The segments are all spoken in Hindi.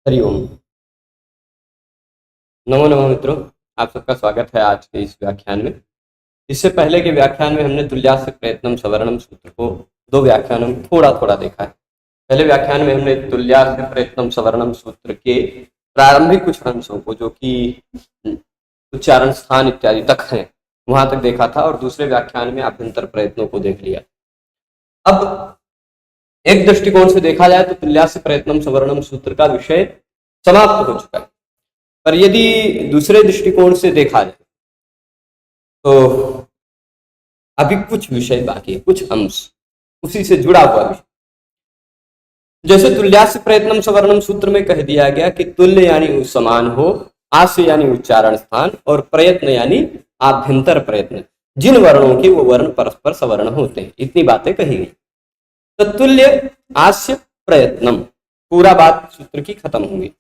हरिओम। नमो नमो मित्रों, आप सबका स्वागत है आज के इस व्याख्यान में। इससे पहले के व्याख्यान में हमने तुल्यास्य प्रयत्नम सवर्णम सूत्र को दो व्याख्यानों में थोड़ा थोड़ा देखा है। पहले व्याख्यान में हमने तुल्यास्य प्रयत्नम सवर्णम सूत्र के प्रारंभिक कुछ अंशों को, जो कि उच्चारण स्थान इत्यादि तक हैं, वहां तक देखा था, और दूसरे व्याख्यान में आभ्यंतर प्रयत्नों को देख लिया। अब एक दृष्टिकोण से देखा जाए तो तुल्यास्य प्रयत्नम सवर्णम सूत्र का विषय समाप्त हो चुका है, पर यदि दूसरे दृष्टिकोण से देखा जाए तो अभी कुछ विषय बाकी है, कुछ अंश उसी से जुड़ा हुआ विषय। जैसे तुल्यास्य प्रयत्नम सवर्णम सूत्र में कह दिया गया कि तुल्य यानी समान हो, आस्य यानी उच्चारण स्थान, और प्रयत्न यानी आभ्यंतर प्रयत्न, जिन वर्णों के वो वर्ण परस्पर सवर्ण होते हैं, इतनी बातें कही गई। तो तुल्य आस्य प्रयत्नम, पूरा बात सूत्र की खत्म होगी।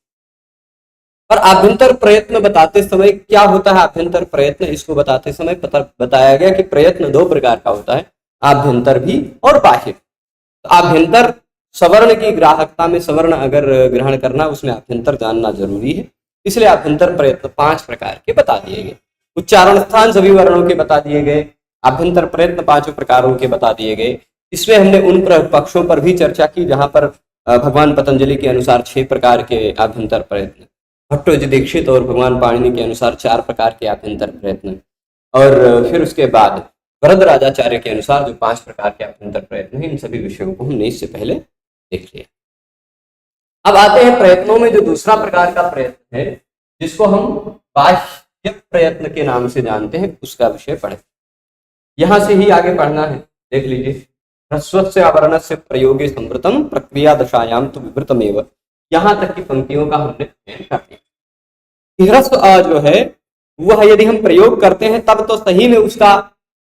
और आभ्यंतर प्रयत्न बताते समय क्या होता है? आभ्यंतर प्रयत्न इसको बताते समय बताया गया कि प्रयत्न दो प्रकार का होता है, आभ्यंतर भी और बाह्य। तो आभ्यंतर सवर्ण की ग्राहकता में सवर्ण अगर ग्रहण करना, उसमें आभ्यंतर जानना जरूरी है, इसलिए आभ्यंतर प्रयत्न 5 प्रकार के बता दिए गए। उच्चारण स्थान सभी वर्णों के बता दिए गए, आभ्यंतर प्रयत्न 5 प्रकारों के बता दिए गए। इसमें हमने उन पक्षों पर भी चर्चा की जहां पर भगवान पतंजलि के अनुसार 6 प्रकार के आभ्यंतर प्रयत्न, भट्टोजी दीक्षित और भगवान पाणिनि के अनुसार 4 प्रकार के आभ्यंतर प्रयत्न, और फिर उसके बाद वरदराजाचार्य के अनुसार जो 5 प्रकार के आभ्यंतर प्रयत्न हैं, इन सभी विषयों को हमने इससे पहले देख लिया। अब आते हैं प्रयत्नों में जो दूसरा प्रकार का प्रयत्न है, जिसको हम बाह्य प्रयत्न के नाम से जानते हैं, उसका विषय पढ़े। यहां से ही आगे पढ़ना है, देख लीजिए। ह्रस्वस्य अवर्णस्य प्रयोगे संवृतम प्रक्रिया दशायाम तो विवृतमेव, यहां तक की पंक्तियों का हमने अध्ययन कर लिया। ह्रस्व अ जो है वह यदि हम प्रयोग करते हैं तब तो सही में उसका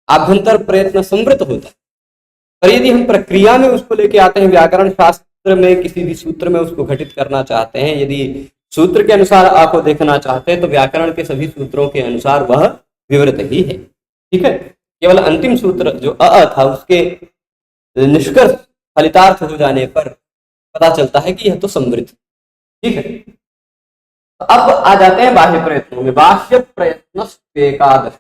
आभ्यंतर प्रयत्न संवृत होता है, पर यदि हम प्रक्रिया में उसको लेके आते हैं, व्याकरण शास्त्र में किसी भी सूत्र में उसको घटित करना चाहते हैं, यदि सूत्र के अनुसार अ को देखना चाहते हैं, तो व्याकरण के सभी सूत्रों के अनुसार वह विवृत ही है। ठीक है, केवल अंतिम सूत्र जो अ था उसके निष्कर्ष फलितार्थ हो जाने पर पता चलता है कि यह तो समृद्ध। ठीक है, अब आ जाते हैं बाह्य प्रयत्नों में। बाह्य प्रयत्न एकादश,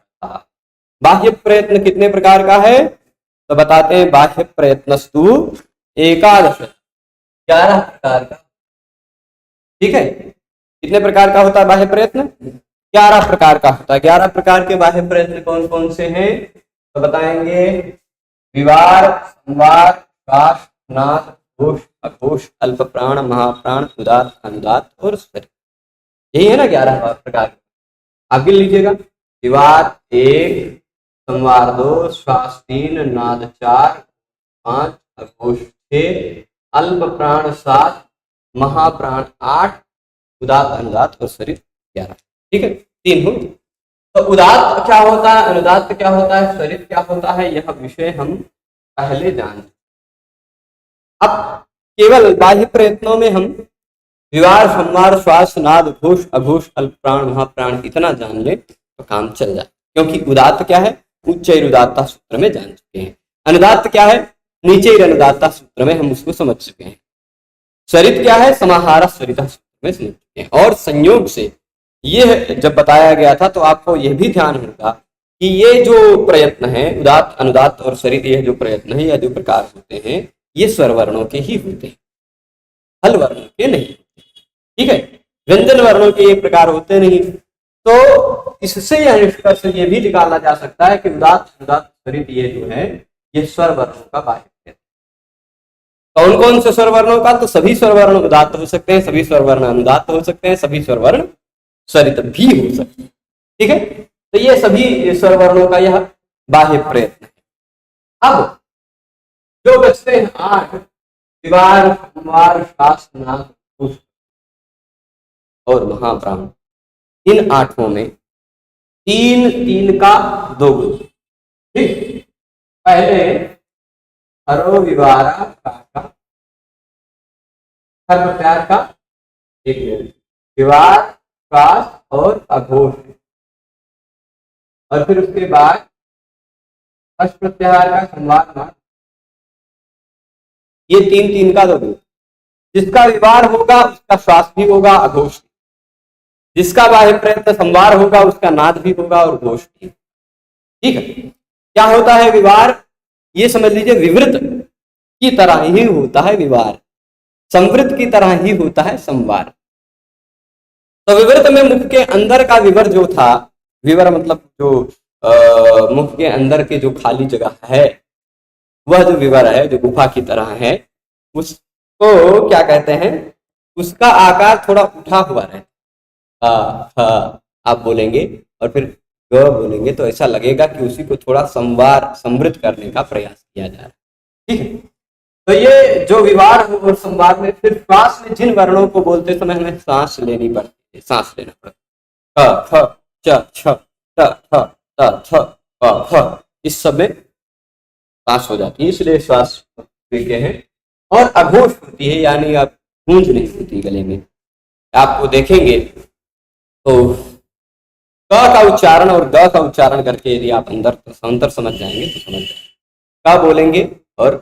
बाह्य प्रयत्न कितने प्रकार का है? तो बताते हैं, बाह्य प्रयत्नस्तु एकादश, 11 प्रकार का। ठीक है, कितने प्रकार का होता है बाह्य प्रयत्न? 11 प्रकार का होता है। 11 प्रकार के बाह्य प्रयत्न कौन कौन से हैं? तो बताएंगे, विवार, संवार, काश, नाद, घोष, अघोष, अल्प प्राण, महाप्राण, उदात्त, अनुदात्त और स्वर। यही है ना 11 प्रकार। आगे लीजिएगा, विवार 1, संवार 2, श्वास 3, नाद 4, 5, अघोष 6, अल्प प्राण 7, महाप्राण 8, उदात्त, अनुदात्त और शरीर 11। ठीक है, 3 हो। तो उदात्त क्या होता है, अनुदात्त क्या होता है, शरीर क्या होता है, यह विषय हम पहले जान। अब केवल बाह्य प्रयत्नों में हम विवार, संवार, श्वास, नाद, घोष, अघोष, अल्प प्राण, महाप्राण इतना जान ले तो काम चल जाए, क्योंकि उदात्त क्या है, उच्चैर उदात्ता सूत्र में जान चुके हैं। अनुदात्त क्या है, नीचैर अनुदात्ता सूत्र में हम उसको समझ चुके हैं। स्वरित क्या है, समाहार स्वरिता सूत्र में समझ चुके हैं। और संयोग से यह जब बताया गया था तो आपको यह भी ध्यान होगा कि ये जो प्रयत्न है, उदात्त, अनुदात्त और स्वरित, यह जो प्रयत्न है, यह जो प्रकार होते हैं, ये स्वर वर्णों के ही होते हैं, हल वर्णों के नहीं। ठीक है, व्यंजन वर्णों के ये प्रकार होते नहीं। तो इससे यह निष्कर्ष ये भी निकाला जा सकता है कि उदात्त, अनुदात्त, स्वरित ये जो है, ये स्वर वर्णों का बाह्य प्रयत्न। कौन कौन से स्वर वर्णों का? तो सभी स्वर वर्ण उदात्त हो सकते हैं, सभी स्वर वर्ण अनुदात्त हो सकते हैं, सभी स्वर वर्ण स्वरित भी हो सकते हैं। ठीक है, तो ये सभी स्वर वर्णों का यह बाह्य प्रयत्न है। अब जो बचते हैं 8, विवार, संवार, श्वास, नाद, घोष और महाप्राण, इन 8 में 3 का 2 गुण। ठीक, पहले हरो विवारा का हर प्रकार का 1 गुण, विवार, श्वास और अघोष, और फिर उसके बाद अष्ट प्रत्याहार का संवाद, ये 3 का 2 गुण। जिसका विवार होगा उसका श्वास भी होगा, अघोष भी। जिसका बाह्य प्रयत्न संवार होगा उसका नाद भी होगा और घोष भी। ठीक है, क्या होता है विवार? ये समझ लीजिए विवृत की तरह ही होता है विवार, संवृत की तरह ही होता है संवार। तो विवृत में मुख के अंदर का विवर जो था, विवर मतलब जो मुख के अंदर के जो खाली जगह है, वह जो विवर है, जो गुफा की तरह है, उसको क्या कहते हैं? उसका आकार थोड़ा उठा हुआ रहता है। आप बोलेंगे और फिर ग बोलेंगे तो ऐसा लगेगा कि उसी को थोड़ा संवार समृद्ध करने का प्रयास किया जा रहा है। ठीक है, तो ये जो विवार और संवार में फिर श्वास में जिन वर्णों को बोलते समय हमें सांस लेनी पड़ती है, सांस लेना पड़ता है, ख ख च छ ट ठ त थ प फ, इस सब में सांस हो जाती है, इसलिए श्वास लेते हैं। और अघोष होती है, यानी आप गूंज नहीं होती गले में। आपको देखेंगे तो क का उच्चारण और ग का उच्चारण करके यदि आप अंतर समझ जाएंगे तो समझ जाएंगे। क बोलेंगे और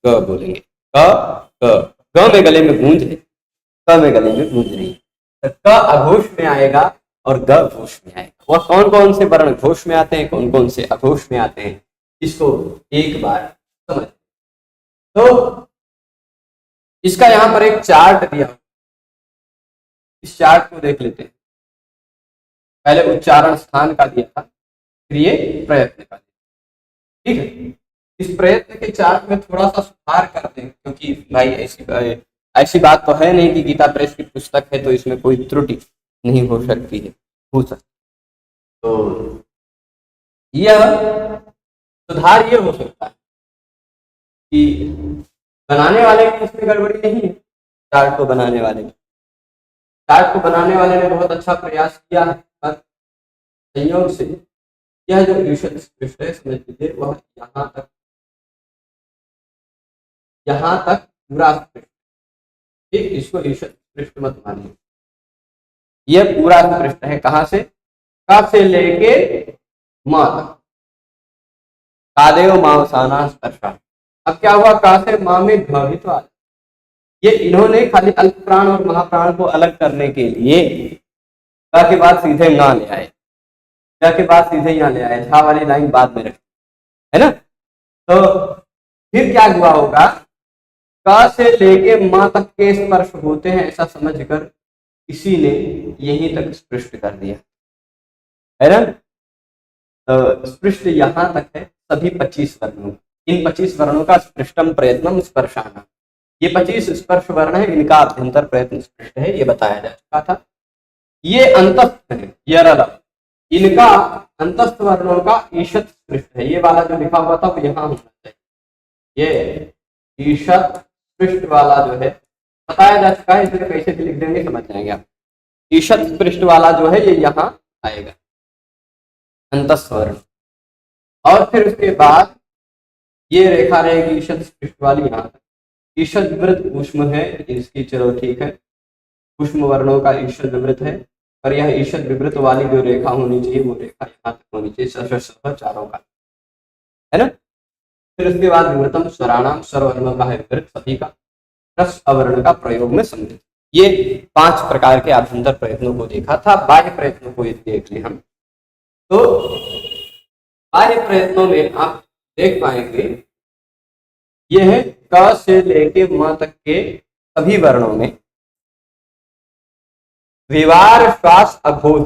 ग बोलेंगे, क ग में गले में गूंज है, क में गले में गूंज नहीं। तो क अघोष में आएगा और ग घोष में आएगा। वह कौन कौन से वर्ण घोष में आते हैं, कौन कौन से अघोष में आते हैं, इसको एक बार समझ। तो इसका यहां पर एक चार्ट दिया, इस चार्ट को देख लेते हैं। पहले उच्चारण स्थान का दिया था, फिर ये प्रयत्न का दिया। ठीक है, इस प्रयत्न के चार्ट में थोड़ा सा सुधार कर दें, क्योंकि भाई ऐसी बात तो है नहीं कि गीता प्रेस की पुस्तक है तो इसमें कोई त्रुटि नहीं हो सकती है, हो सकती। तो यह सुधार ये हो सकता है कि बनाने वाले की इसमें गड़बड़ी नहीं है, चार्ट को बनाने वाले ने बहुत अच्छा प्रयास किया है, पर संयोग से यह जो ईषद स्पृष्ट है, समझ लीजिए वह यहाँ तक पूरा स्पृष्ट, ठीक, इसको ईषद स्पृष्ट मत मानिए। यह पूरा स्पृष्ट है, कहां से? का से लेके मां तक, कादेव मावसाना स्पर्शा। अब क्या हुआ? का से मां में घ भी तो आ, ये इन्होंने खाली अल्प प्राण और महाप्राण को अलग करने के लिए का के बाद सीधे ना ले आए, का के बाद सीधे यहाँ ले आए, झा वाली लाइन बाद में रखी है ना। तो फिर क्या हुआ होगा? का से लेके मां तक के स्पर्श होते हैं ऐसा समझकर किसी ने यहीं तक स्पृष्ट कर दिया है ना। तो स्पृष्ट यहां तक है सभी 25 वर्णों, इन 25 वर्णों का स्पृष्टम प्रयत्नम स्पर्शाना, ये 25 स्पर्श वर्ण है, इनका अभ्यंतर प्रयत्न स्पृष्ट है, ये बताया जा चुका था। ये अंतस्थ है, यरल, इनका अंतस्थ वर्णों का ईषद स्पृष्ट है। ये वाला जो लिखा हुआ था वो यहाँ होना चाहिए, ये ईषद स्पृष्ट वाला जो है बताया जा चुका है, इसलिए कैसे भी लिख देंगे समझ जाएंगे आप। ईषद स्पृष्ट वाला जो है ये यहाँ आएगा, अंतस्थ वर्ण। और फिर उसके बाद ये रेखा रहेगी ईषद स्पृष्ट वाली यहाँ तक। ईषद विवृत ऊष्म है इसकी, चलो ठीक है, ऊष्म वर्णों का ईषद विवृत है, और यह ईषद विवृत वाली जो रेखा होनी चाहिए वो रेखा यहाँ तक होनी चाहिए, चारों का, है ना। फिर उसके बाद विवृतम स्वराणाम, स्वरवर्णों का है विवृत सभी का, रस अवर्ण का प्रयोग में सम्मिलित। ये 5 प्रकार के आभ्यंतर प्रयत्नों को देखा था। बाह्य प्रयत्नों को यदि देख लें हम, तो बाह्य प्रयत्नों में आप देख पाएंगे ये है क से लेके म तक के सभी वर्णों में विवार श्वास अघोष।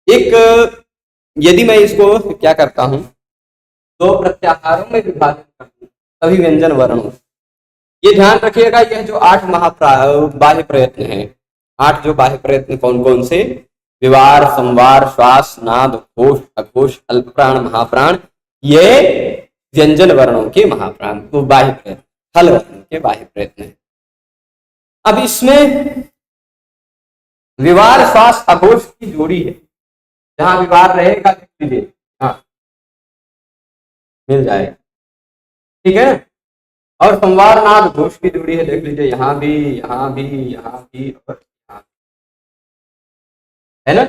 एक यदि मैं इसको क्या करता हूं, 2 प्रत्याहारों में विभाजित करता हूं सभी व्यंजन वर्णों। ये ध्यान रखिएगा, यह जो 8 बाह्य प्रयत्न है, 8 जो बाह्य प्रयत्न कौन कौन से? विवार, संवार, श्वास, नाद, घोष, अघोष, अल्पप्राण, महाप्राण, ये व्यंजन वर्णों के महाप्राण, वो बाह्य प्रयत्न, हल वर्णों के बाह्य प्रयत्न है। अब इसमें विवार, श्वास, अघोष की जोड़ी है, जहां विवार रहेगा लिख लीजिए, हाँ मिल जाएगा, ठीक है। और संवार, नाद, घोष की जोड़ी है, देख लीजिए यहाँ भी, यहाँ भी, यहाँ भी और यहाँ भी, है ना।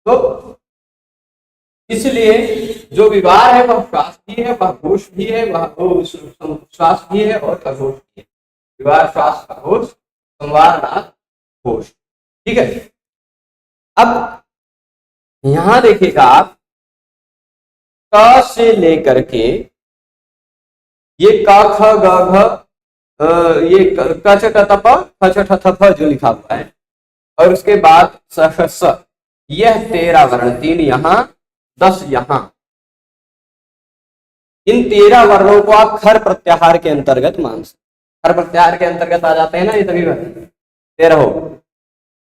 तो इसलिए जो विवार है वह श्वास भी है, वह घोष भी है, वह श्वास भी है और अघोष भी है। विवार श्वास अघोष, संवार नाद घोष। ठीक है, अब यहां देखिएगा आप, क से लेकर के ये क ख ग घ ये क छ ट त प ख छ ठ थ फ जो लिखा हुआ है, और उसके बाद स श स, यह 13 वर्ण, 3 यहाँ 10 यहाँ, इन 13 वर्णों को आप खर प्रत्याहार के अंतर्गत मान सकते। खर प्रत्याहार के अंतर्गत आ जाते हैं ना ये सभी वर्ण, 13 हो,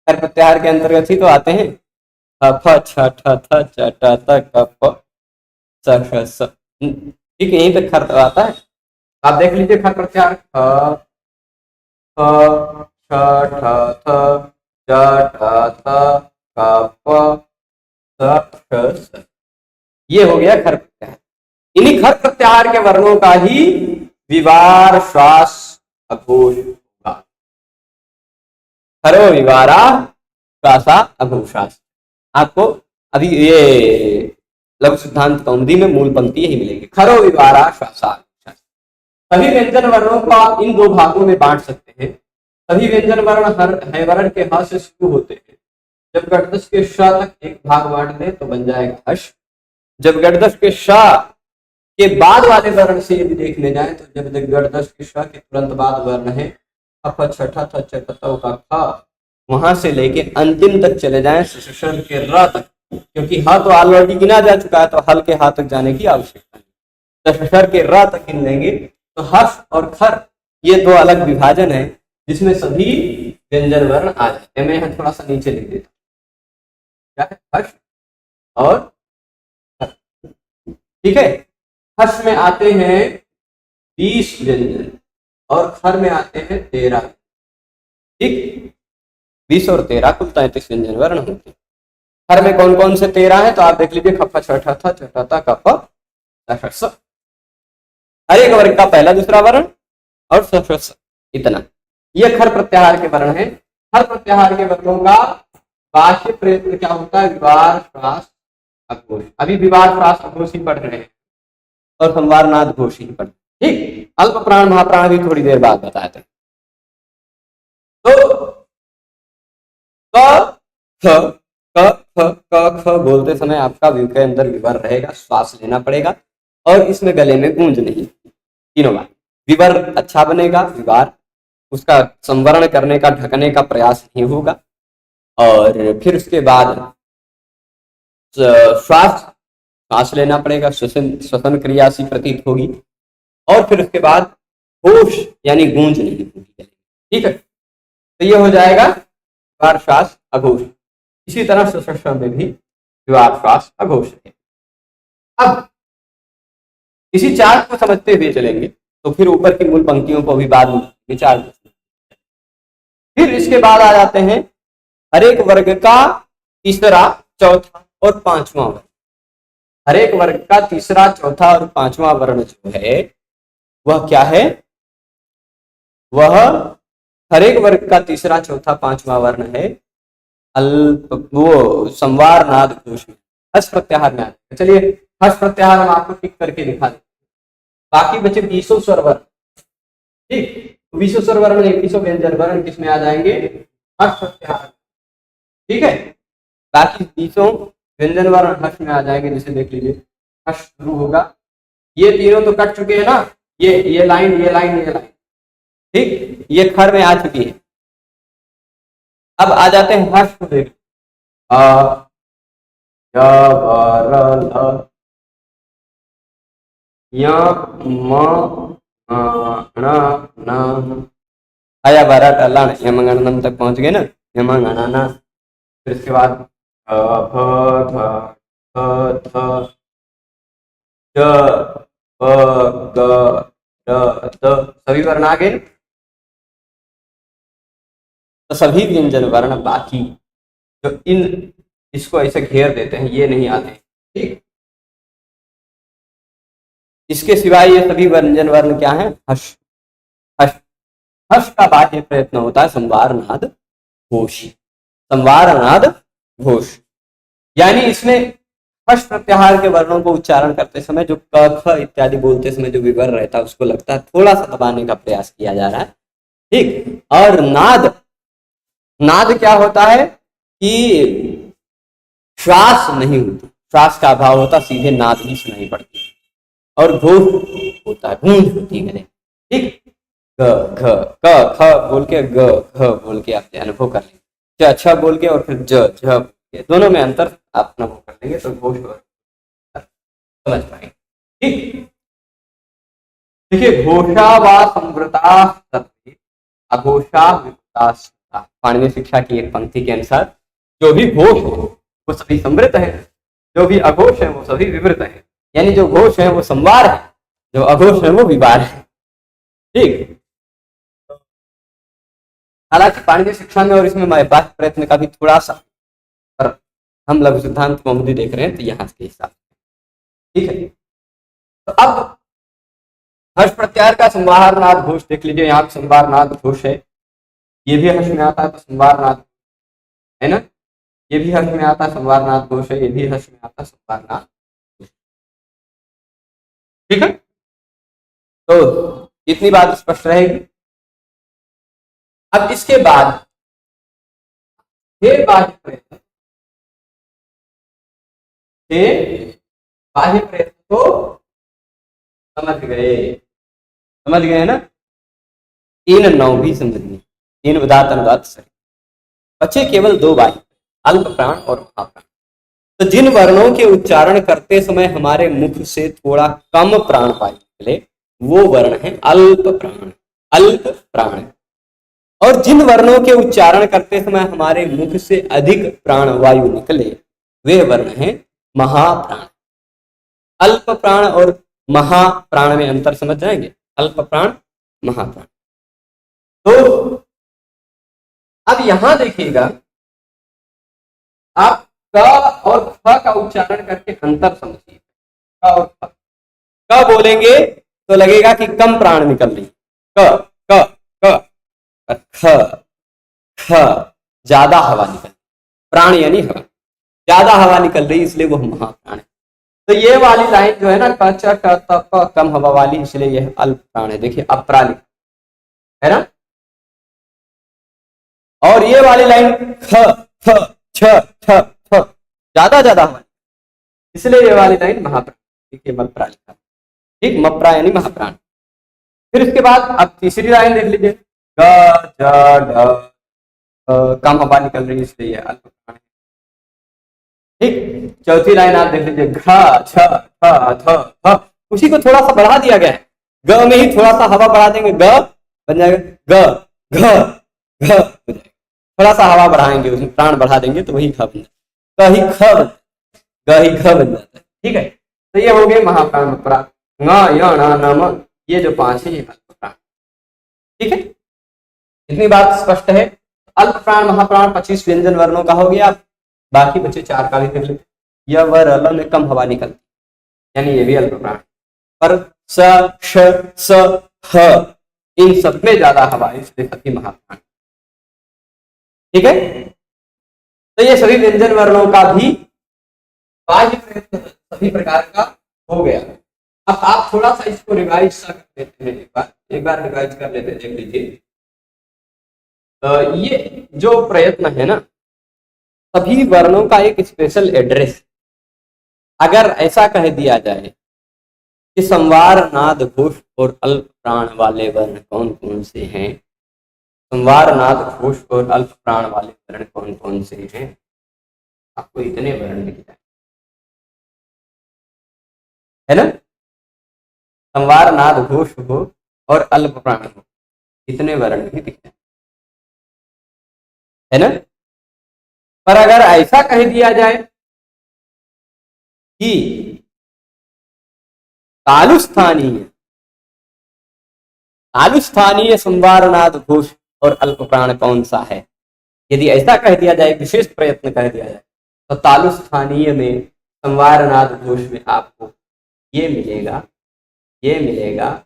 खर प्रत्याहार के अंतर्गत ही तो आते हैं। फ छ ठ थ च ट त क प स श स, ठीक है, यहीं तक खर आता है। आप देख लीजिए खर प्रत्याहार, ख छ ठ थ च ट त क प स श स, ये हो गया खर प्रत्याहार। इन्हीं खर प्रत्याहार के वर्णों का ही विवार श्वास अघोष होगा। खरो विवारा श्वासा अघोषास। आपको अभी ये लघु सिद्धांत कौमुदी में मूल पंक्ति यही मिलेगी, खरो विवारा श्वासा अघोषास। सभी व्यंजन वर्णों को आप इन 2 भागों में बांट सकते हैं। सभी व्यंजन वर्ण है वर्ण के ह से शुरू होते हैं। जब गणदश के श तक एक भाग बांट दें तो बन जाएगा हश। जब गणदश के श के बाद वाले वर्ण से यदि देखने जाए तो जब गणदश के श के तुरंत बाद वर्ण है अफ छठा थ च ट त का ख, वहां से लेके अंतिम तक चले जाएं सशर के र तक, क्योंकि ह तो ऑलरेडी गिना जा चुका है तो हल के हा तक जाने की आवश्यकता नहीं। सशर के र तक गिन लेंगे तो हर्ष और खर ये 2 अलग विभाजन है जिसमें सभी व्यंजन वर्ण आ जाते हैं। मैं यहाँ थोड़ा सा नीचे लिख देता हूँ, क्या है, हर्ष और खर। ठीक है, हर्ष में आते हैं 20 व्यंजन और खर में आते हैं 13। ठीक, 20 और 13 कुल 33 व्यंजन वर्ण होते हैं। खर में कौन कौन से 13 है तो आप देख लीजिए, खफा छठा था छठा था कफ स, हर एक वर्ग का पहला दूसरा वर्ण और स, इतना, ये खर प्रत्याहार के वर्ण है। खर प्रत्याहार के वर्णों का बाह्य प्रयत्न क्या होता है, विवार श्वास अघोष। अभी विवार श्वास अघोष ही पढ़ रहे हैं और संवार नाद घोष ही पढ़। ठीक, अल्प प्राण महाप्राण भी थोड़ी देर बाद बताए थे। तो क बोलते समय आपका व्यू के अंदर विवर रहेगा, श्वास लेना पड़ेगा और इसमें गले में गूंज नहीं, तीनों बार विवर अच्छा बनेगा, विवार उसका संवरण करने का ढकने का प्रयास नहीं होगा, और फिर उसके बाद श्वास लेना पड़ेगा, श्वसन क्रिया सी प्रतीत होगी, और फिर उसके बाद होश यानी गूंज नहीं होगी। ठीक है, तो ये हो जाएगा विवार श्वास अघोष। इसी तरह सुषुम्ना में भी विवार श्वास अघोष है। अब इसी चार्ट को समझते हुए चलेंगे तो फिर ऊपर की मूल पंक्तियों को भी बाद में विचार। फिर इसके बाद आ जाते हैं हर एक वर्ग का तीसरा, चौथा और पांचवा वर्ण। हर एक वर्ग का तीसरा, चौथा और पांचवा वर्ण जो है वह क्या है, वह हर एक वर्ग का तीसरा, चौथा, पांचवा वर्ण है वो संवार नाद घोष में, हर्ष प्रत्याहार में आते हैं। चलिए हर्ष प्रत्याहार हम आपको टिक करके दिखा देते हैं। बाकी बचे 20 स्वर वर्ण। ठीक, 20 स्वर वर्ण, 21 व्यंजन वर्ण किसमें आ जाएंगे, हर्ष प्रत्याहार। ठीक है, बाकी 20 व्यंजन वर्ण हर्ष में आ जाएंगे। जैसे देख लीजिए हर्ष शुरू होगा, ये तीनों तो कट चुके हैं ना, ये लाइन, ये लाइन, ये लाइन। ठीक, ये खर में आ चुकी है। अब आ जाते हैं हर्ष को देख, आया बारह टलान यमगणनम तक पहुंच गए ना, यमगणना। फिर इसके बाद सभी वर्ण आ गए। तो सभी व्यंजन वर्ण बाकी जो इन इसको ऐसे घेर देते हैं ये नहीं आते। ठीक, इसके सिवाय ये सभी व्यंजन वर्ण क्या है, हर्ष। हर्ष, हर्ष का बाह्य प्रयत्न होता है संवार नाद घोष। संवार नाद घोष यानी इसमें हर्ष प्रत्याहार के वर्णों को उच्चारण करते समय जो क ख इत्यादि बोलते समय जो विवर रहता है उसको लगता है थोड़ा सा दबाने का प्रयास किया जा रहा है, ठीक। और नाद, नाद क्या होता है कि श्वास नहीं होती, श्वास का अभाव होता, सीधे नाद ही सुनाई पड़ती है। और घोष होता है, गूंज होती है, ठीक। ग घ क ख बोल के, ग घ बोल के आप अनुभव कर लेंगे। अच्छा बोल के और फिर ज झ बोल के, दोनों में अंतर आप अनुभव कर लेंगे तो घोष समझ पाएंगे, ठीक। देखिए, घोषा व समृता अघोषा विपता, पाणिनि शिक्षा की एक पंक्ति के अनुसार जो भी घोष है वो सभी समृत है, जो भी अघोष है वो सभी विवृत है। यानी जो घोष है वो संवार है, जो अघोष है वो विवार है, ठीक। हालांकि पाणिनि शिक्षा में और इसमें बाह्य प्रयत्न का भी थोड़ा सा, पर हम लघु सिद्धांत कौमुदी देख रहे हैं तो यहाँ के हिसाब से, ठीक है। तो अब हर्ष प्रत्याहार का संवार नाद घोष देख लीजिए, यहाँ संवार नाद घोष है, ये भी हर्ष में आता है तो संवार नाद है ना, ये भी हर्ष में आता है संवार नाद घोष है, ये भी हर्ष में आता है संवार नाद, ठीक है। तो इतनी बात स्पष्ट रहेगी। अब इसके बाद बाह्य प्रयत्न, बाह्य प्रयत्न को समझ गए ना, 3 9 भी समझनी, 3 उदात अनुदात सही, बचे केवल 2 बाह्य, अल्प प्राण और महाप्राण। तो जिन वर्णों के उच्चारण करते समय हमारे मुख से थोड़ा कम प्राण वायु निकले वो वर्ण है अल्प प्राण, अल्प प्राण। और जिन वर्णों के उच्चारण करते समय हमारे मुख से अधिक प्राण वायु निकले वे वर्ण है महाप्राण। अल्प प्राण और महाप्राण में अंतर समझ जाएंगे, अल्प प्राण महाप्राण। तो अब यहां देखिएगा, आप क और ख का उच्चारण करके अंतर समझिए। क और ख, क बोलेंगे तो लगेगा कि कम प्राण निकल रही, क क क, ख ख ज्यादा हवा निकल, प्राण यानी हवा, ज्यादा हवा निकल रही इसलिए वो महाप्राण है। तो ये वाली लाइन जो है ना, क च क त प, कम हवा वाली, इसलिए यह अल्प प्राण है। देखिए अप्राण है ना, और ये वाली लाइन ख फ छ छ फ, ज्यादा हवा, इसलिए ये वाली लाइन महाप्राण, ठीक है, मप्रा लिखा, ठीक, मप्रा यानी महाप्राण। फिर इसके बाद अब तीसरी लाइन देख लीजिए, ग ज ढ, कम हवा निकल रही है इसलिए अल्प प्राण है, ठीक। चौथी लाइन आप देख लीजिए, घ छ ठ थ फ, उसी को थोड़ा सा बढ़ा दिया गया है, ग में ही थोड़ा सा हवा बढ़ा देंगे, ग बन जाएगा ग घ घ हो जाएगा, थोड़ा सा हवा बढ़ाएंगे, उसमें प्राण बढ़ा देंगे तो वही घ बन जाता है, ग ही घ बन जाता है, ठीक है। तो ये हो गए महाप्राण प्राण, ङ य ण न म, ये जो 5 है ये अल्प प्राण, ठीक है। इतनी बात स्पष्ट है। अल्प प्राण महाप्राण 25 व्यंजन वर्णों का हो गया। बाकी बचे 4 का भी देख लेते। यह व र में कम हवा निकलती, यानी ये भी अल्प प्राण। पर स श स ह, इन सब में ज्यादा हवा, इसलिए अति महाप्राण, ठीक है। तो ये सभी व्यंजन वर्णों का भी बाह्य प्रयत्न सभी प्रकार का हो गया। अब आप थोड़ा सा इसको रिवाइज कर लेते हैं, एक बार रिवाइज कर लेते हैं, देख लीजिए। ये जो प्रयत्न है ना, सभी वर्णों का एक स्पेशल एड्रेस। अगर ऐसा कह दिया जाए कि संवार नाद घोष और अल्प प्राण वाले वर्ण कौन कौन से हैं, संवार नाद घोष और अल्प प्राण वाले वर्ण कौन कौन से हैं, आपको इतने वर्ण दिख जाए, है ना। संवार नाद घोष हो और अल्प प्राण हो, इतने वर्ण भी दिख जाए, है ना। पर अगर ऐसा कह दिया जाए कि तालुस्थानीय संवार नाद घोष और अल्प प्राण कौन सा है, यदि ऐसा कह दिया जाए, विशेष प्रयत्न कह दिया जाए, तो तालुस्थानीय में संवार नाद घोष में आपको ये मिलेगा, ये मिलेगा,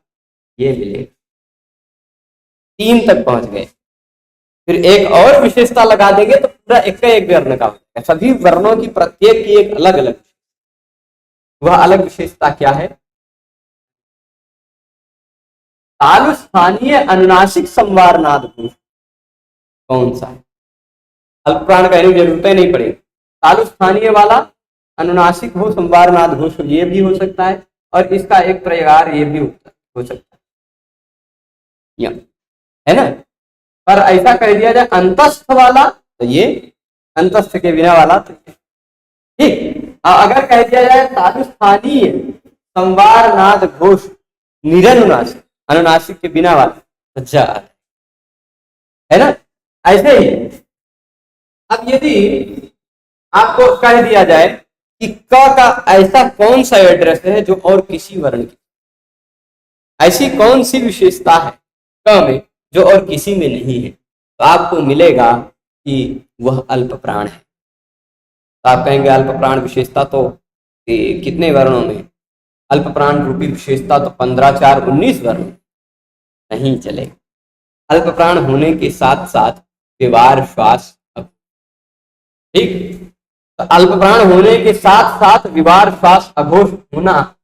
ये मिलेगा, 3 तक पहुंच गए। फिर एक और विशेषता लगा देंगे तो पूरा एक का एक वर्ण का हो जाएगा। सभी वर्णों की प्रत्येक की एक अलग अलग, वह अलग विशेषता क्या है, तालु स्थानीय अनुनासिक संवार नाद घोष कौन सा है? अल्प प्राण कहने की जरूरत नहीं पड़ेगी। तालु स्थानीय वाला अनुनासिक हो, संवार नाद घोष हो, ये भी हो सकता है, और इसका एक प्रकार ये भी हो सकता है ना। पर ऐसा कह दिया जाए अंतस्थ वाला तो ये, अंतस्थ के बिना वाला तो ये, ठीक। अगर कह दिया जाए तालु स्थानीय संवार नाद घोष निरनुनासिक, अनुनासिक के बिना वाला तो जा है ना। ऐसे ही अब यदि आपको कह दिया जाए कि क का ऐसा कौन सा एड्रेस है जो और किसी वर्ण की, ऐसी कौन सी विशेषता है क में जो और किसी में नहीं है, तो आपको मिलेगा कि वह अल्प प्राण है। तो आप कहेंगे अल्प प्राण विशेषता तो कितने वर्णों में? अल्प प्राण रूपी विशेषता तो 15 4 19 वर्ण नहीं चलेगा। अल्प प्राण होने के साथ साथ व्यवहार श्वास, ठीक। तो अल्प प्राण होने के साथ साथ विवार श्वास अघोष होना,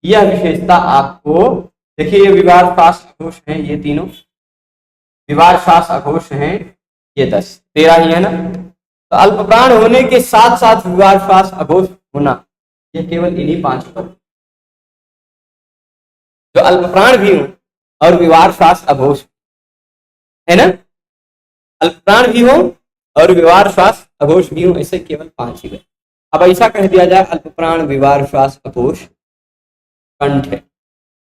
यह विशेषता आपको, देखिए ये विवार श्वास अघोष है, ये तीनों विवार श्वास अघोष हैं, ये 10 13 ही है ना। तो अल्प प्राण होने के साथ साथ विवार श्वास अघोष होना, यह केवल इन्हीं 5 पर जो अल्प प्राण भी हो और विवार श्वास अघोष है ना। अल्प प्राण भी हो और विवार श्वास अघोष भी हो, ऐसे केवल 5 ही है। अब ऐसा कह दिया जाए अल्प प्राण विवार श्वास अघोष कंठ है,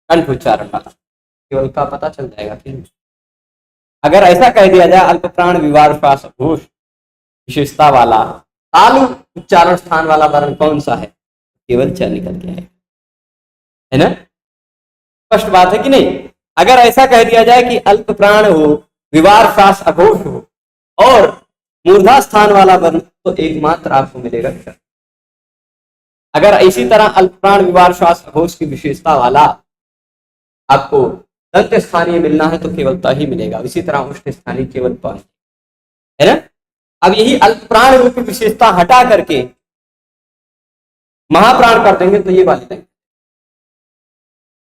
कंठ उच्चारण वाला, केवल का पता चल जाएगा कि अगर ऐसा कह दिया जाए अल्प प्राण विवार श्वास अघोष विशेषता वाला तालु उच्चारण स्थान वाला वर्ण कौन सा है, केवल च निकल के आएगा, है ना। स्पष्ट बात है कि नहीं। अगर ऐसा कह दिया जाए कि अल्प प्राण हो विवार श्वास अघोष हो और मूर्धा स्थान वाला वर्ण, तो एकमात्र आपको मिलेगा च। अगर इसी तरह अल्प प्राण विवार श्वास अघोष की विशेषता वाला आपको दंत स्थानीय मिलना है तो केवल त ही मिलेगा। इसी तरह उष्ण स्थानीय केवल प है ना। अब यही अल्प प्राण रूपी विशेषता हटा करके महाप्राण कर देंगे तो ये वाली देंगे,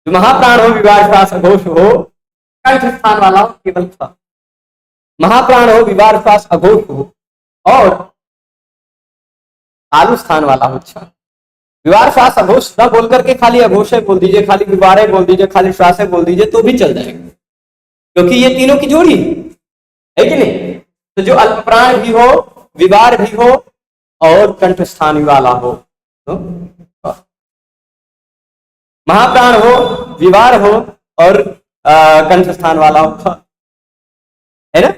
जो महाप्राण हो विवार श्वास अघोष हो कंठ स्थान वाला हो केवल थ, महाप्राण हो विवार श्वास अघोष हो और तालु स्थान वाला हो छ। विवार श्वास अघोष न बोल करके खाली अघोष है बोल दीजिए, खाली विवार है बोल दीजिए, खाली श्वास है बोल दीजिए तो भी चल जाएगा, क्योंकि ये तीनों की जोड़ी है कि नहीं। तो जो अल्प प्राण भी हो विवार भी हो और कंठ स्थान वाला हो, तो महाप्राण हो विवार हो और कंठ स्थान वाला हो, है ना।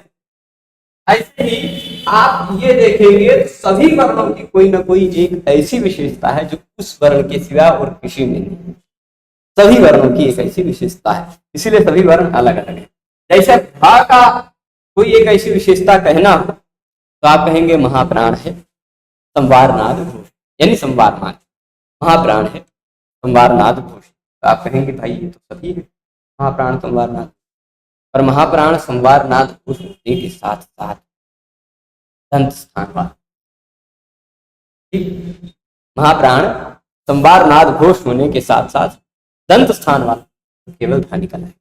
ऐसे ही आप ये देखेंगे सभी वर्णों की कोई ना कोई एक ऐसी विशेषता है जो उस वर्ण के सिवा और किसी में नहीं। सभी वर्णों की एक ऐसी विशेषता है, इसीलिए सभी वर्ण अलग अलग है। जैसे भा का कोई एक ऐसी विशेषता कहना हो तो आप कहेंगे महाप्राण है संवार नाद घोष, यानी संवार नाद महाप्राण है संवार नाद घोष, तो आप कहेंगे भाई ये तो सभी है महाप्राण संवार नाद, पर महाप्राण संवार नाद घोष होने के साथ साथ दंत स्थान वाला, ठीक। महाप्राण संवार नाद घोष होने के साथ साथ दंत स्थान वाला केवल ध निकला है,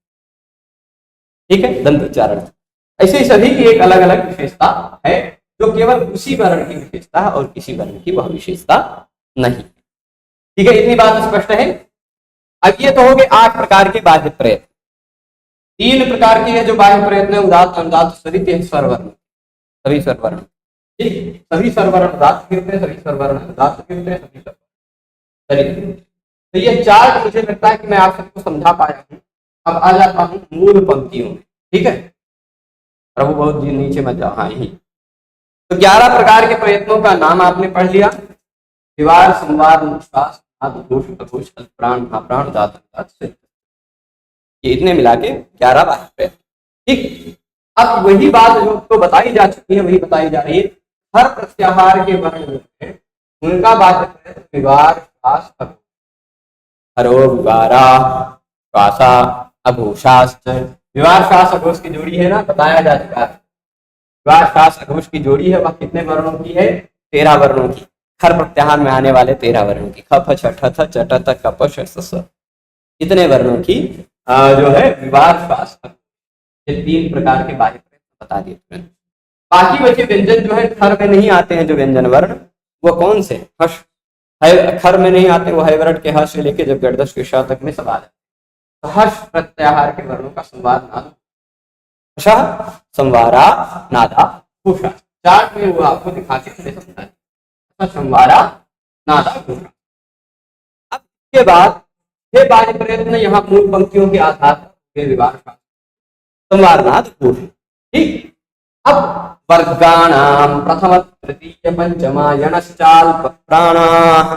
ठीक है, दंत उच्चारण। ऐसे ही सभी की एक अलग अलग विशेषता है जो केवल उसी वर्ण की विशेषता है और किसी वर्ण की वह विशेषता नहीं, ठीक है। इतनी बात स्पष्ट है। अब ये तो हो गए 8 प्रकार के बाह्य प्रयत्न। 3 प्रकार के हैं जो बाह्य प्रयत्न है, उदात्त अनुदात्त स्वरित स्वरवर्ण, सभी स्वरवर्ण, ठीक। सभी स्वरवर्ण उदात्त गिरते हैं, सभी स्वरवर्ण अनुदात्त गिरते हैं, सभी स्वरवर्ण। तो ये चार्ट मुझे लगता है कि मैं आप सबको समझा पाया हूँ। अब आ जाता हूँ मूल पंक्तियों में, ठीक है। प्रभु बहुत जी नीचे मत जाओ, हाँ यही। तो 11 प्रकार के प्रयत्नों का नाम आपने पढ़ लिया, विवार संवार श्वास घोष अघोष अल्पप्राण महाप्राण उदात्त, ये इतने मिला के 11 बाह्य प्रयत्न, ठीक। अब वही बात जो तो बताई जा चुकी है वही बताई जा रही है। हर प्रत्याहार के वर्ण जो है उनका बाह्य प्रयत्न विवार श्वास अघोष, हरो विवारा श्वासा अघोषाश्च। विवार श्वास अघोष की जोड़ी है ना, बताया जा चुका है। विवार श्वास अघोष की जोड़ी है, वह कितने वर्णों की है? 13 वर्णों की, हर प्रत्याहार में आने वाले 13 वर्णों की, ख फ छ ठ थ च ट त क प श स स, कितने वर्णों की? जो है विवार श्वास, ये 3 प्रकार के बाह्य प्रयत्न बता दिए तुरंत। बाकी बचे व्यंजन जो है खर में नहीं आते हैं, जो व्यंजन वर्ण वो कौन से, हर्ष खर में नहीं आते, वो हैवरट के ह से लेके जब गर्दश के श तक में सब आ जाते। तो हर्ष प्रत्याहार के वर्णों का संवाद नाद, संवारा नादा घोषा, चार्ट में वो आपको दिखा के समझा दिया, संवारा नादा घोषा। अब इसके बाद हे बाह्य प्रयत्न यहाँ मूल पंक्तियों के आधार पर विवाह संवार नाद घोषा। ठीक, अब वर्गाणाम प्रथम तृतीय पंचमा यणश्चाल्प प्राणाः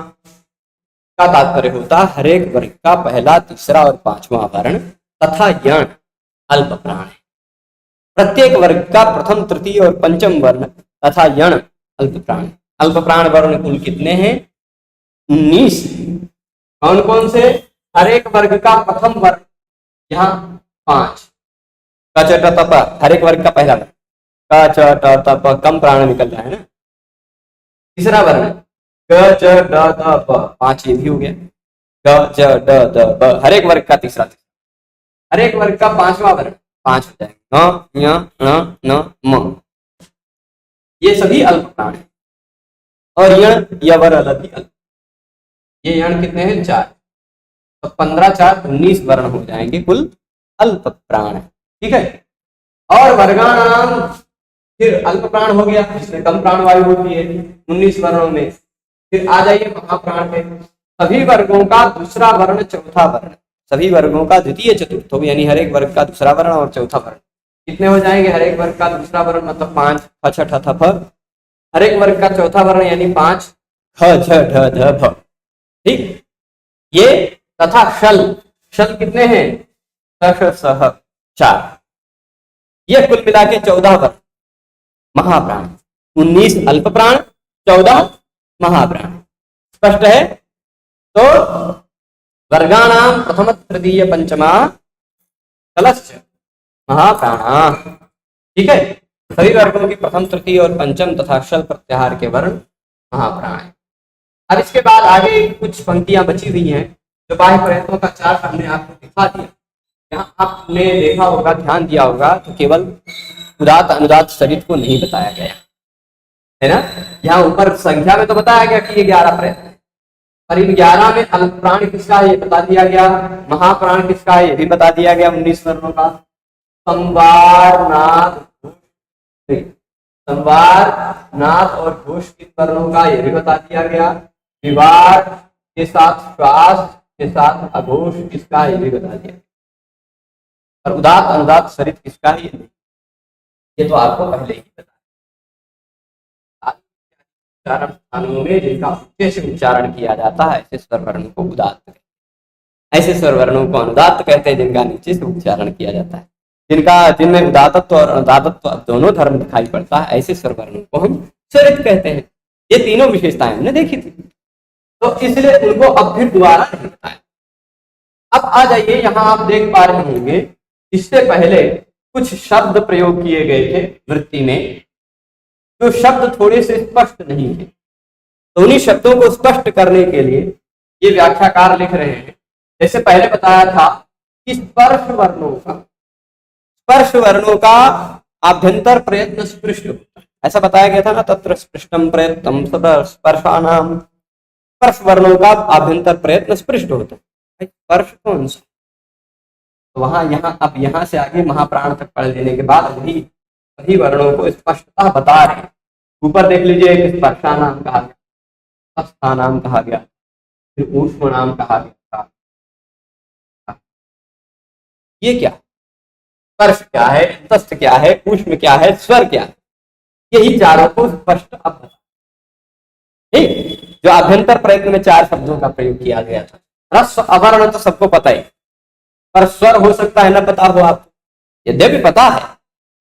का तात्पर्य होता है हर एक वर्ग का पहला, तीसरा और पांचवा वर्ण तथा यण अल्प प्राण है। प्रत्येक वर्ग का प्रथम, तृतीय और पंचम वर्ण तथा यण अल्प प्राण। अल्प प्राण वर्ण कुल कितने हैं? 19। कौन कौन से? हर एक वर्ग का प्रथम वर्ग यहाँ 5, क च ट त प, हर एक वर्ग का पहला वर्ग क च ट त प, कम प्राण निकल रहा है ना। तीसरा वर्ण क च ड द प, 5 ये भी हो गया। क च ड द प, हर एक वर्ग का तीसरा, हर एक वर्ग का पांचवा वर्ण 5 हो जाएगा। न य ण न म, ये सभी अल्प प्राण है। और यण यवर अलग अल्प, ये यण कितने हैं? 4। तो 15 4 19 वर्ण हो जाएंगे कुल अल्प प्राण। ठीक है, और वर्गाणाम फिर अल्प प्राण हो गया, जिसमें कम प्राण वायु होती है 19 वर्णों में। फिर आ जाइए महाप्राण पे, सभी वर्गों का दूसरा वर्ण चौथा वर्ण, सभी वर्गों का द्वितीय चतुर्थ, यानी हर एक वर्ग का दूसरा वर्ण और चौथा वर्ण कितने हो जाएंगे? हर एक वर्ग का दूसरा वर्ण मतलब 5 फ छ ठ थ फ, हर एक वर्ग का चौथा वर्ण यानी 5 ख झ ढ ध भ। ठीक, ये तथा शल, शल कितने हैं? स सह 4, ये कुल मिला के 14 वर्ण महाप्राण। 19 अल्प प्राण, 14 महाप्राण। स्पष्ट है? तो वर्गाणाम प्रथम तृतीय पंचमा कलश्च महाप्राणा। ठीक है, सभी वर्गों की प्रथम, तृतीय और पंचम तथा शल प्रत्याहार के वर्ण महाप्राण है। अब इसके बाद आगे कुछ पंक्तियां बची हुई हैं, जो बाह्य प्रयत्नों का चार्ट हमने आपको दिखा दिया। यहाँ आपने देखा होगा, ध्यान दिया होगा, तो केवल उदात्त अनुदात्त सरित को नहीं बताया गया है ना। यहाँ ऊपर संख्या में तो बताया गया कि ये 11 प्रयत्न, पर इन 11 में अल्प प्राण किसका है ये बता दिया गया, महाप्राण किसका है ये भी बता दिया गया। 19 वर्णों का संवार नाद, संवार नाद और घोष किस वर्णों का ये भी बता दिया गया। विवार के साथ श्वास के साथ अघोष किसका है ये भी बता दिया। और उदात्त अनुदात्त सरित किसका है ये तो आपको पहले ही बता। उच्चारण स्थानों में जिनका उच्च से उच्चारण किया जाता है ऐसे स्वर वर्णों को उदात्त कहते हैं, ऐसे स्वर वर्णों को अनुदात्त कहते हैं जिनका नीचे से उच्चारण किया जाता है। जिनमें उदात्तत्व और अनुदात्तत्व दोनों धर्म दिखाई पड़ता है, ऐसे स्वर वर्णों को हम स्वरित कहते हैं। ये तीनों विशेषताएं हमने देखी थी, तो इसलिए उनको अब फिर दोबारा नहीं बताया। अब आ जाइए, यहाँ आप देख पा रहे होंगे इससे पहले कुछ शब्द प्रयोग किए गए थे वृत्ति में, जो शब्द थोड़े से स्पष्ट नहीं थे, तो उन्हीं शब्दों को स्पष्ट करने के लिए ये व्याख्याकार लिख रहे हैं। जैसे पहले बताया था कि स्पर्श वर्णों का आभ्यंतर प्रयत्न स्पृष्ट होता है, ऐसा बताया गया था ना। तत्र स्पृष्टम प्रयत्नम स्पर्शानाम, स्पर्श वर्णों का आभ्यंतर प्रयत्न स्पृष्ट होता है। स्पर्श कौन सा? तो यहाँ अब यहाँ से आगे महाप्राण तक पढ़ लेने के बाद सभी वर्णों को स्पष्टता बता रहे हैं। ऊपर देख लीजिए, एक स्पर्शानाम कहा गया, स्थानाम कहा गया, फिर ऊष्म नाम कहा गया। ये क्या? स्पर्श क्या है, तस्थ क्या है, ऊष्म क्या है, स्वर क्या है, यही चारों को स्पष्ट अब बता। ठीक, जो आभ्यंतर प्रयत्न में 4 शब्दों का प्रयोग किया गया था। रस्व अवर्ण तो सबको पता ही, पर स्वर हो सकता है न पता हो आपको, यद्यपि पता है,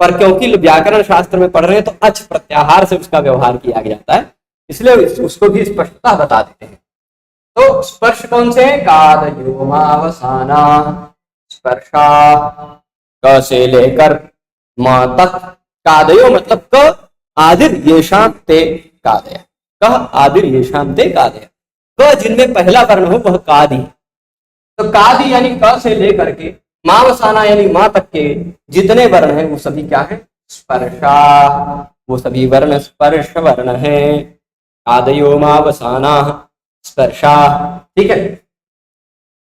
पर क्योंकि व्याकरण शास्त्र में पढ़ रहे हैं तो अच प्रत्याहार से उसका व्यवहार किया जाता है, इसलिए उसको भी स्पष्टता बता देते हैं। तो स्पर्श कौन से? कादयोमावसाना स्पर्शा, क से लेकर म तक। कादयो मतलब क आदिर येषाम ते कादय, क आदिर येषाम ते कादय। क जिनमें पहला वर्ण हो वह कादि, तो कादि यानी क से लेकर के मावसाना यानी माँ तक के जितने वर्ण हैं वो सभी क्या है, स्पर्शा, वो सभी वर्ण स्पर्श वर्ण है। आदयो मावसाना स्पर्शा, ठीक है।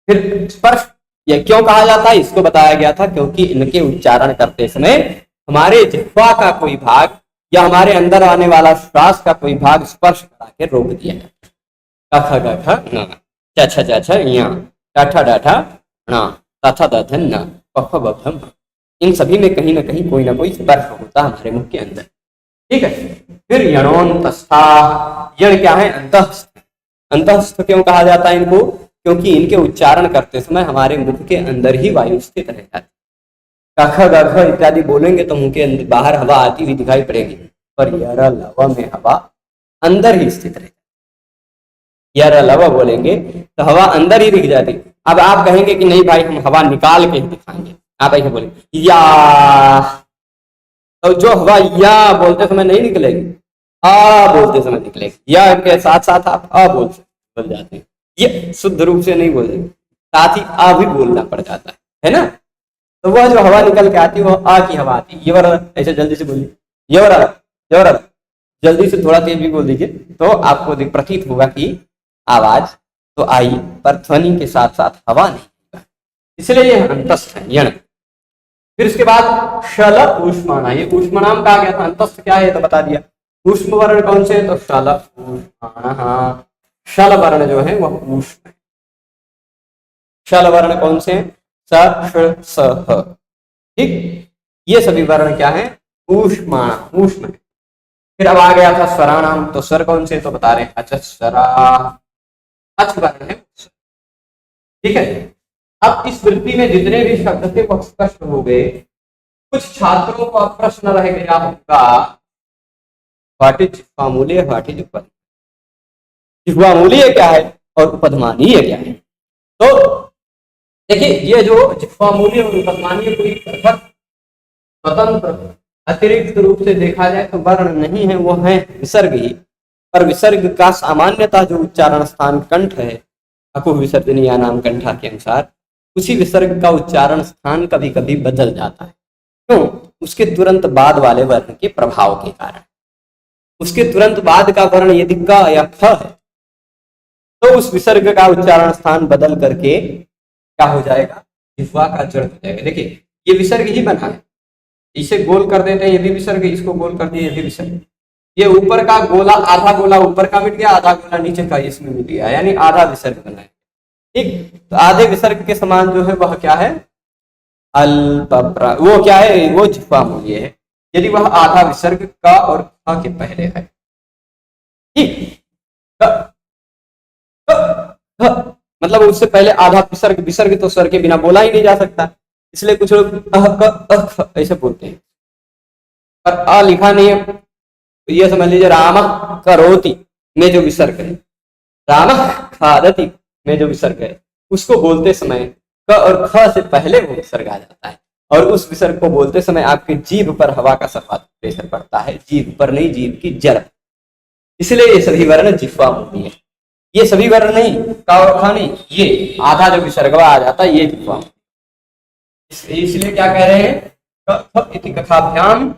फिर स्पर्श ये क्यों कहा जाता है, इसको बताया गया था, क्योंकि इनके उच्चारण करते समय हमारे जिह्वा का कोई भाग या हमारे अंदर आने वाला श्वास का कोई भाग स्पर्श करा के रोक दिया जाता है। ख ग घ न, च छ ज छ ञ, ट ठ ड ठ ण, त थ द ध न, प फ ब भ म। इन सभी में कहीं ना कहीं कोई ना कोई स्पर्श होता है हमारे मुख के अंदर, ठीक है। फिर यणोन्तस्था, यण क्या है, अंतःस्थ। अंतःस्थ क्यों कहा जाता है इनको, क्योंकि इनके उच्चारण करते समय हमारे मुख के अंदर ही वायु स्थित रह जाती है। क ख ग घ इत्यादि बोलेंगे तो मुंह के अंदर बाहर हवा आती हुई दिखाई पड़ेगी, पर यर लव में हवा अंदर ही स्थित रहती है। यर लव बोलेंगे तो हवा अंदर ही दिख जाती। अब आप कहेंगे कि नहीं भाई हम हवा निकाल के ही दिखाएंगे, आप ऐसे बोलेंगे या, तो जो हवा या बोलते समय नहीं निकलेगी, आ बोलते समय निकलेगी। या के साथ साथ आप आ बोल जाते हैं, ये शुद्ध रूप से नहीं बोल देंगे, साथ ही आ भी बोलना पड़ जाता है ना। तो वह जो हवा निकल के आती है वो आ की हवा आती है। ये वाला ऐसे जल्दी से बोलिए, ये वाला जल्दी से थोड़ा तेज भी बोल दीजिए तो आपको प्रतीत होगा कि आवाज तो आई, पर ध्वनि के साथ साथ हवा नहीं, इसलिए ये अंतस्थ है यण। फिर इसके बाद शल ऊष्माना, ये ऊष्मानाम कहा गया था, अंतस्थ क्या है तो बता दिया। ऊष्म वर्ण कौन से, तो शल ऊष्माना, शल वर्ण जो है वह ऊष्म है। शल वर्ण कौन से, स श स ह, ठीक। ये सभी वर्ण क्या है, ऊष्माना, ऊष्म है। फिर अब आ गया था स्वराणाम, तो स्वर कौन से तो बता रहे हैं अचस्वरा, अच वर्ण है, ठीक है। अब इस वृत्ति में जितने भी शब्द थे वो स्पष्ट हो गए। कुछ छात्रों को अब प्रश्न रह गया होगा, व्हाट इज जिह्वामूलीय, व्हाट इज उपध, जिह्वामूलीय क्या है और उपधमानीय क्या है। तो देखिए ये जो जिह्वामूलीय और उपधमानीय कोई स्वतंत्र अतिरिक्त रूप से देखा जाए तो वर्ण नहीं है, वो है विसर्ग ही। पर विसर्ग का सामान्यतः जो उच्चारण स्थान कंठ है, अकुह विसर्जनीय नाम कंठा के अनुसार, उसी विसर्ग का उच्चारण स्थान कभी कभी बदल जाता है। क्यों, उसके तुरंत बाद वाले वर्ण के प्रभाव के कारण। उसके तुरंत बाद का वर्ण यदि क या ख है तो उस विसर्ग का उच्चारण स्थान बदल करके क्या हो जाएगा, जिह्वा का जड़ हो जाएगा। देखिए ये विसर्ग ही बना है, इसे गोल कर देते हैं, ये भी विसर्ग, इसको गोल कर दिए, ये भी विसर्ग। ये ऊपर का गोला, आधा गोला ऊपर का मिट गया, आधा गोला नीचे का इसमें मिट गया, यानी आधा विसर्ग बना है, ठीक। तो आधे विसर्ग के समान जो है वह क्या है, अल्प, वो क्या है, वो जिह्वामूलीय है, यदि वह आधा विसर्ग का और ख के पहले है, ठीक। मतलब उससे पहले आधा विसर्ग, विसर्ग तो स्वर के बिना बोला ही नहीं जा सकता, इसलिए कुछ लोग ऐसे बोलते हैं, पर अ लिखा नहीं है। तो ये समझ लीजिए राम करोति में जो विसर्ग है, राम खादति में जो विसर्ग है, उसको बोलते समय क और ख से पहले वो विसर्ग आ जाता है, और उस विसर्ग को बोलते समय आपकी जीभ पर हवा का सर्वाधिक प्रेशर पड़ता है, जीभ पर नहीं, जीभ की जड़, इसलिए ये सभी वर्ण जिह्वामूलीय है। ये सभी वर्ण नहीं, का और खा नहीं, ये आधा जो विसर्गवा आ जाता है ये जिह्वामूलीय। इसलिए क्या कह रहे हैं, इति कथाभ्याम,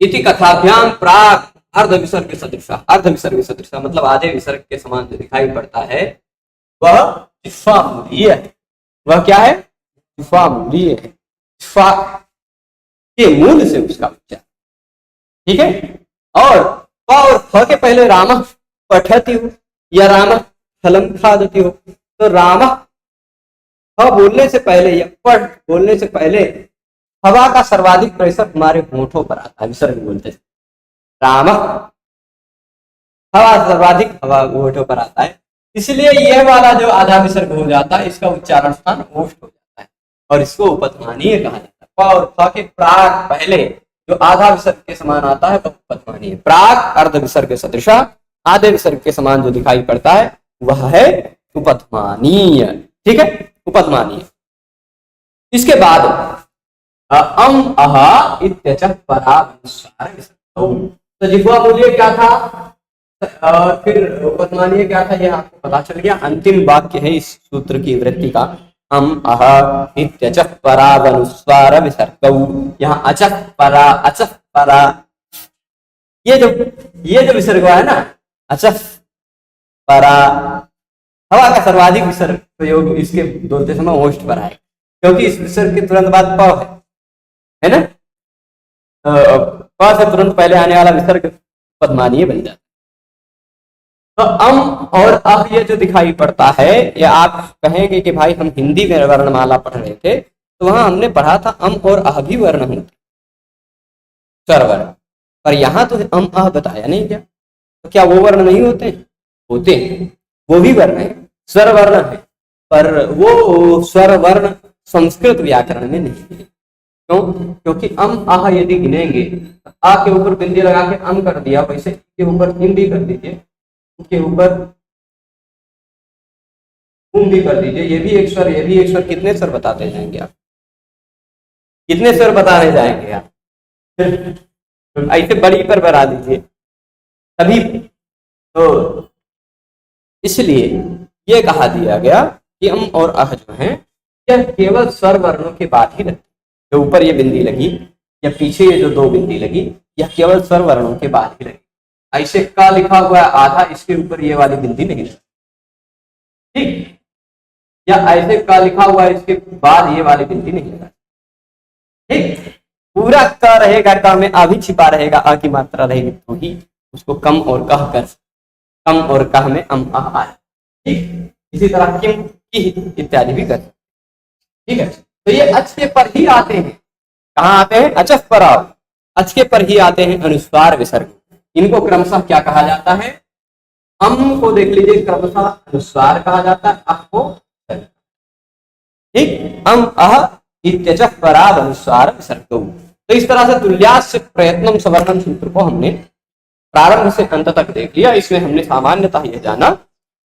इति कथाभ्याम प्राक अर्ध विसर्ग सदृशा, अर्ध विसर्ग सदृशा मतलब आधे विसर्ग के समान जो दिखाई पड़ता है वह जिह्वामूलीय है। वह क्या है, जिह्वामूलीय है, जिह्वा के मूल से उसका उच्चारण, ठीक है। और प और फ के पहले राम पठति हो या राम फलम खादति हो, तो राम फ बोलने से पहले या पढ़ बोलने से पहले हवा का सर्वाधिक प्रेशर हमारे होठों पर आता है, विसर्ग बोलते हैं राम, हवा सर्वाधिक हवा होठों पर आता है, इसलिए यह वाला जो आधा विसर्ग हो जाता है इसका उच्चारण स्थान ओष्ठ हो जाता है, और इसको उपधमानीय कहा जाता है। प और फ के प्राक पहले जो आधा विसर्ग के समान आता है वह उपधमानीय। प्राक अर्ध विसर्ग सदृशा, आधे विसर्ग के समान जो दिखाई पड़ता है वह है उपधमानीय, ठीक है, उपधमानीय। इसके बाद अम अह इत्यच परानुसार विसर्गौ, तो जिह्वामूलीय क्या था, फिर उपधमानीय क्या था, यह आपको पता चल गया। अंतिम वाक्य है इस सूत्र की वृत्ति का, अम अह इत्यचः परावनुस्वार विसर्गौ। यहाँ अचः परा ये जो विसर्ग है ना, अचः परा, हवा का सर्वाधिक विसर्ग प्रयोग इसके बोलते समय ओष्ठ पर आए, क्योंकि इस विसर्ग के तुरंत बाद प है ना, प से तुरंत पहले आने वाला विसर्ग पद्मानीय बन जाता है। तो अम और अह ये जो दिखाई पड़ता है, ये आप कहेंगे कि भाई हम हिंदी में वर्णमाला पढ़ रहे थे, तो वहां हमने पढ़ा था अम और अह भी वर्ण होते स्वर वर्ण, पर यहाँ तो अम अह बताया नहीं क्या, तो क्या वो वर्ण नहीं होते? होते हैं, वो भी वर्ण है, स्वर वर्ण है, पर वो स्वर वर्ण संस्कृत व्याकरण में नहीं है। क्यों? क्योंकि अम आह यदि गिनेंगे, आ के ऊपर बिंदी लगा के अम कर दिया, वैसे के ऊपर इम भी कर दीजिए, के ऊपर उम भी कर दीजिए, ये भी एक स्वर, ये भी एक स्वर, कितने स्वर बताते जाएंगे आप? कितने स्वर बताने जाएंगे आप? ऐसे बड़ी पर बना दीजिए तभी। तो इसलिए ये कहा दिया गया कि अम और अह जो है यह केवल स्वर वर्णों के बाद ही रहते, जो ऊपर ये बिंदी लगी या पीछे ये जो दो बिंदी लगी, यह केवल स्वर वर्णों के बाद ही लगी। ऐसे का लिखा हुआ है आधा, इसके ऊपर ये वाली बिंदी नहीं लगी, ठीक, या ऐसे का लिखा हुआ है इसके बाद ये वाली बिंदी नहीं लगा, ठीक। पूरा क रहेगा, क में आ भी छिपा रहेगा, आ की मात्रा रहेगी, तो ही उसको कम और कह कर, कम और कह में अम अह आए, ठीक। इसी तरह किम की इत्यादि भी कर, ठीक है। तो ये अच के पर ही आते हैं, कहाँ आते हैं? अचः पराव, अच के पर ही आते हैं अनुस्वार विसर्ग। इनको क्रमशः क्या कहा जाता है? अम को देख लीजिए, क्रमशः अनुस्वार कहा जाता है, अह को, ठीक। अम अह इत्यचः पराव अनुस्वार विसर्गौ। तो इस तरह से तुल्यास्य प्रयत्नम सवर्णम सूत्र को हमने प्रारंभ से अंत तक देख लिया। इसमें हमने सामान्यतः यह जाना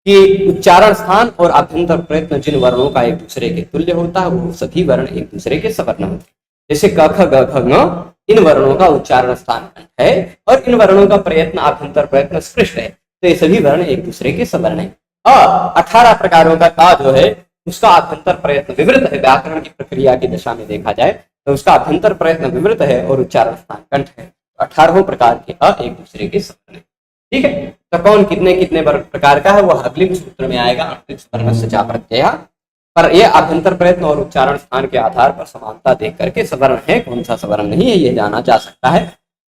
कि उच्चारण स्थान और आभ्यंतर प्रयत्न जिन वर्णों का एक दूसरे के तुल्य होता है, वो सभी वर्ण एक दूसरे के सवर्ण होते हैं। जैसे क ख ग घ ङ, इन वर्णों का उच्चारण स्थान कंठ है और इन वर्णों का प्रयत्न आभ्यंतर प्रयत्न स्पृष्ट है, तो ये सभी वर्ण एक दूसरे के सवर्ण है। 18 प्रकारों का का जो है उसका आभ्यंतर प्रयत्न विवृत है, व्याकरण की प्रक्रिया की दशा में देखा जाए तो उसका आभ्यंतर प्रयत्न विवृत है और उच्चारण स्थान कंठ है। 18 प्रकार के अ एक दूसरे के सवर्ण है, ठीक है। तो कौन कितने कितने प्रकार का है वो अगले सूत्र में आएगा, वर्णस्य चा प्रत्यय। पर ये आभ्यंतर प्रयत्न और उच्चारण स्थान के आधार पर समानता देख करके सवर्ण है कौन सा सवर्ण नहीं है ये जाना जा सकता है।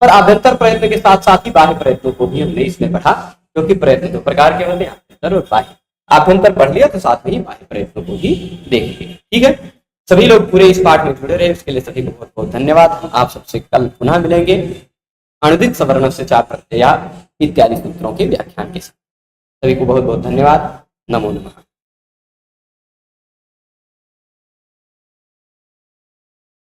पर आभ्यंतर प्रयत्न के साथ साथ ही बाह्य प्रयत्नों को भी हमने इसमें पढ़ा, क्योंकि प्रयत्न दो प्रकार के होते हैं, आभ्यंतर और बाह्य। आभ्यंतर पढ़ लिया तो साथ में ही बाह्य प्रयत्नों को भी देख लिया, ठीक है। सभी लोग पूरे इस पाठ में जुड़े रहे, उसके लिए सभी को बहुत बहुत धन्यवाद। हम आप सबसे कल पुनः मिलेंगे अणुदित सवर्ण से चा प्रत्यय इत्यादि सूत्रों के व्याख्यान के साथ। सभी को बहुत बहुत धन्यवाद। नमो नमः।